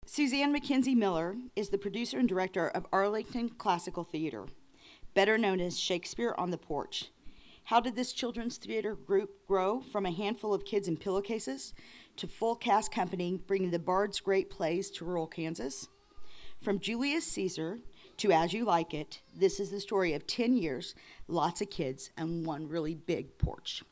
Suzanne McKenzie Miller is the producer and director of Arlington Classical Theatre, better known as Shakespeare on the Porch. How did this children's theater group grow from a handful of kids in pillowcases to full cast company bringing the Bard's great plays to rural Kansas? From Julius Ceasar to As You Like It, this is the story of 10 years, lots of kids, and one really big porch.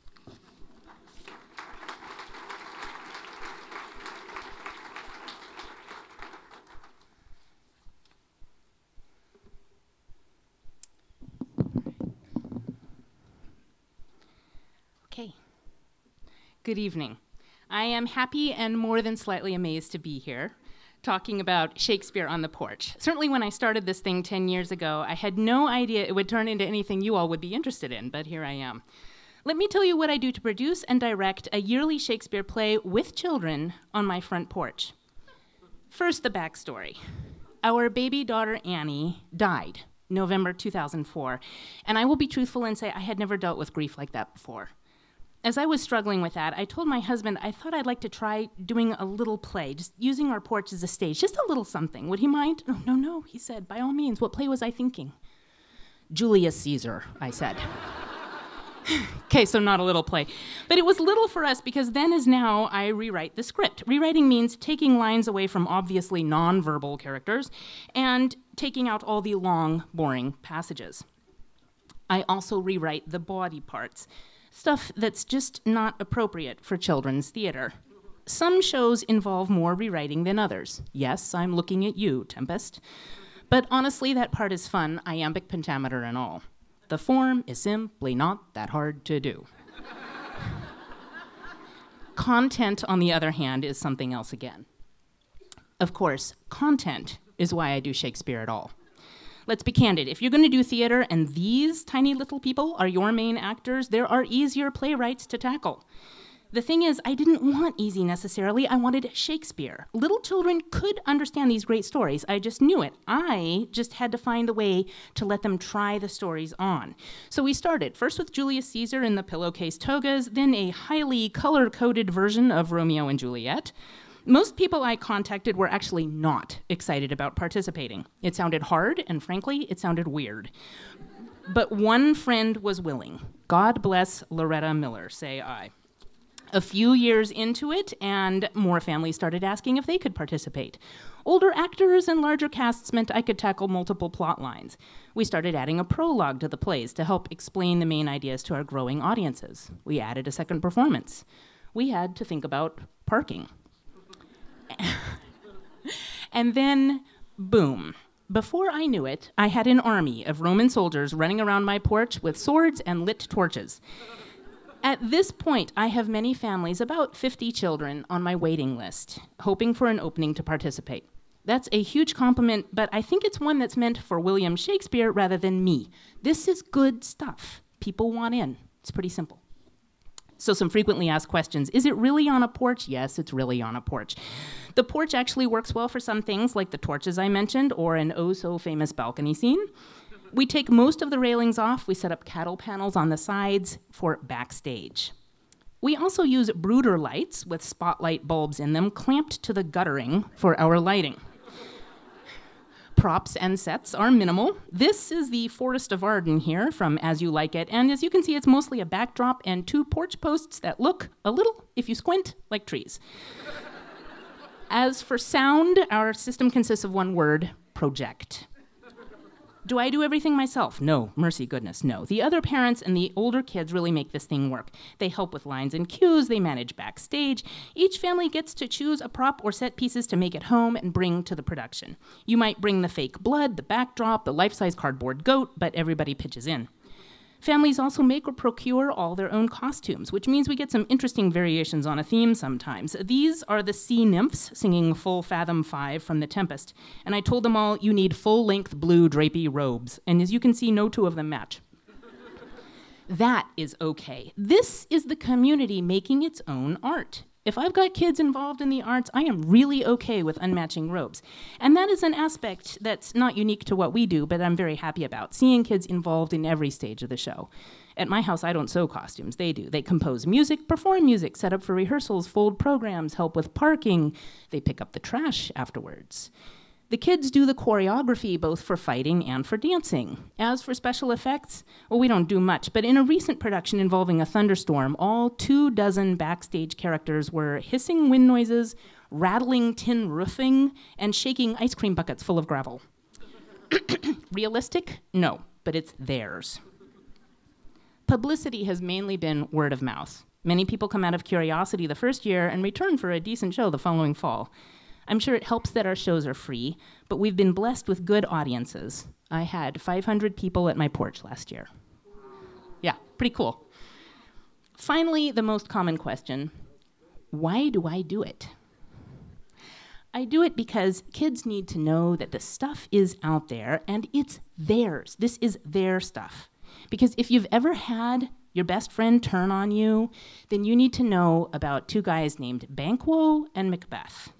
Okay. Good evening. I am happy and more than slightly amazed to be here talking about Shakespeare on the Porch. Certainly when I started this thing 10 years ago, I had no idea it would turn into anything you all would be interested in, but here I am. Let me tell you what I do to produce and direct a yearly Shakespeare play with children on my front porch. First, the backstory. Our baby daughter Annie died November 2004, and I will be truthful and say I had never dealt with grief like that before. As I was struggling with that, I told my husband I thought I'd like to try doing a little play, just using our porch as a stage, just a little something. Would he mind? Oh, no, he said, by all means. What play was I thinking? Julius Ceasar, I said. Okay, so not a little play. But it was little for us because then as now, I rewrite the script. Rewriting means taking lines away from obviously non-verbal characters and taking out all the long, boring passages. I also rewrite the body parts. Stuff that's just not appropriate for children's theater. Some shows involve more rewriting than others. Yes, I'm looking at you, Tempest. But honestly, that part is fun, iambic pentameter and all. The form is simply not that hard to do. Content, on the other hand, is something else again. Of course, content is why I do Shakespeare at all. Let's be candid. If you're going to do theater and these tiny little people are your main actors, there are easier playwrights to tackle. The thing is, I didn't want easy necessarily. I wanted Shakespeare. Little children could understand these great stories. I just knew it. I just had to find a way to let them try the stories on. So we started first with Julius Ceasar in the pillowcase togas, then a highly color-coded version of Romeo and Juliet. Most people I contacted were actually not excited about participating. It sounded hard, and frankly, it sounded weird. But one friend was willing. God bless Loretta Miller, say I. A few years into it, and more families started asking if they could participate. Older actors and larger casts meant I could tackle multiple plot lines. We started adding a prologue to the plays to help explain the main ideas to our growing audiences. We added a second performance. We had to think about parking. And then, boom. Before I knew it, I had an army of Roman soldiers running around my porch with swords and lit torches. At this point, I have many families, about 50 children, on my waiting list, hoping for an opening to participate. That's a huge compliment, but I think it's one that's meant for William Shakespeare rather than me. This is good stuff. People want in. It's pretty simple. So some frequently asked questions. Is it really on a porch? Yes, it's really on a porch. The porch actually works well for some things like the torches I mentioned or an oh-so-famous balcony scene. We take most of the railings off. We set up cattle panels on the sides for backstage. We also use brooder lights with spotlight bulbs in them clamped to the guttering for our lighting. Props and sets are minimal. This is the Forest of Arden here from As You Like It, and as you can see, it's mostly a backdrop and two porch posts that look a little, if you squint, like trees. As for sound, our system consists of one word, project. Do I do everything myself? No, mercy goodness, no. The other parents and the older kids really make this thing work. They help with lines and cues, they manage backstage. Each family gets to choose a prop or set pieces to make it home and bring to the production. You might bring the fake blood, the backdrop, the life-size cardboard goat, but everybody pitches in. Families also make or procure all their own costumes, which means we get some interesting variations on a theme sometimes. These are the sea nymphs singing Full Fathom 5 from The Tempest, and I told them all you need full-length blue drapey robes, and as you can see, no two of them match. That is okay. This is the community making its own art. If I've got kids involved in the arts, I am really okay with unmatching robes. And that is an aspect that's not unique to what we do, but I'm very happy about, seeing kids involved in every stage of the show. At my house, I don't sew costumes. They do. They compose music, perform music, set up for rehearsals, fold programs, help with parking. They pick up the trash afterwards. The kids do the choreography both for fighting and for dancing. As for special effects, well, we don't do much, but in a recent production involving a thunderstorm, all 24 backstage characters were hissing wind noises, rattling tin roofing, and shaking ice cream buckets full of gravel. Realistic? No, but it's theirs. Publicity has mainly been word of mouth. Many people come out of curiosity the first year and return for a decent show the following fall. I'm sure it helps that our shows are free, but we've been blessed with good audiences. I had 500 people at my Porch last year. Yeah, pretty cool. Finally, the most common question, why do I do it? I do it because kids need to know that the stuff is out there and it's theirs. This is their stuff. Because if you've ever had your best friend turn on you, then you need to know about two guys named Banquo and Macbeth.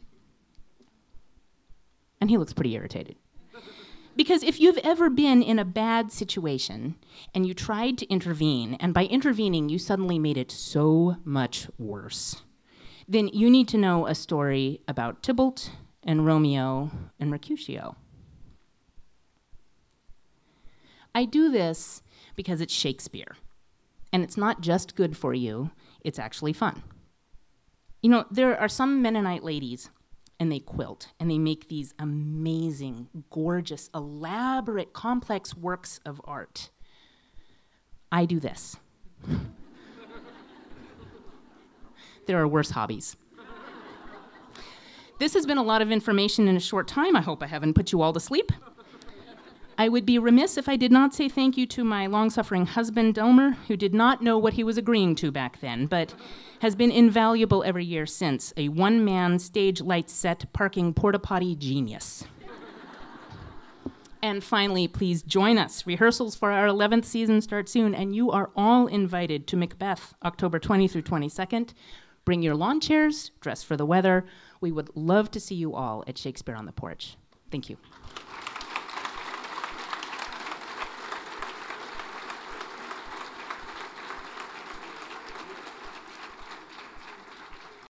And he looks pretty irritated. Because if you've ever been in a bad situation and you tried to intervene, and by intervening you suddenly made it so much worse, then you need to know a story about Tybalt and Romeo and Mercutio. I do this because it's Shakespeare. And it's not just good for you, it's actually fun. You know, there are some Mennonite ladies, and they quilt, and they make these amazing, gorgeous, elaborate, complex works of art. I do this. There are worse hobbies. This has been a lot of information in a short time. I hope I haven't put you all to sleep. I would be remiss if I did not say thank you to my long-suffering husband, Delmer, who did not know what he was agreeing to back then, but has been invaluable every year since, a one-man stage light set parking porta-potty genius. And finally, please join us. Rehearsals for our 11th season start soon, and you are all invited to Macbeth, October 20 through 22nd. Bring your lawn chairs, dress for the weather. We would love to see you all at Shakespeare on the Porch. Thank you.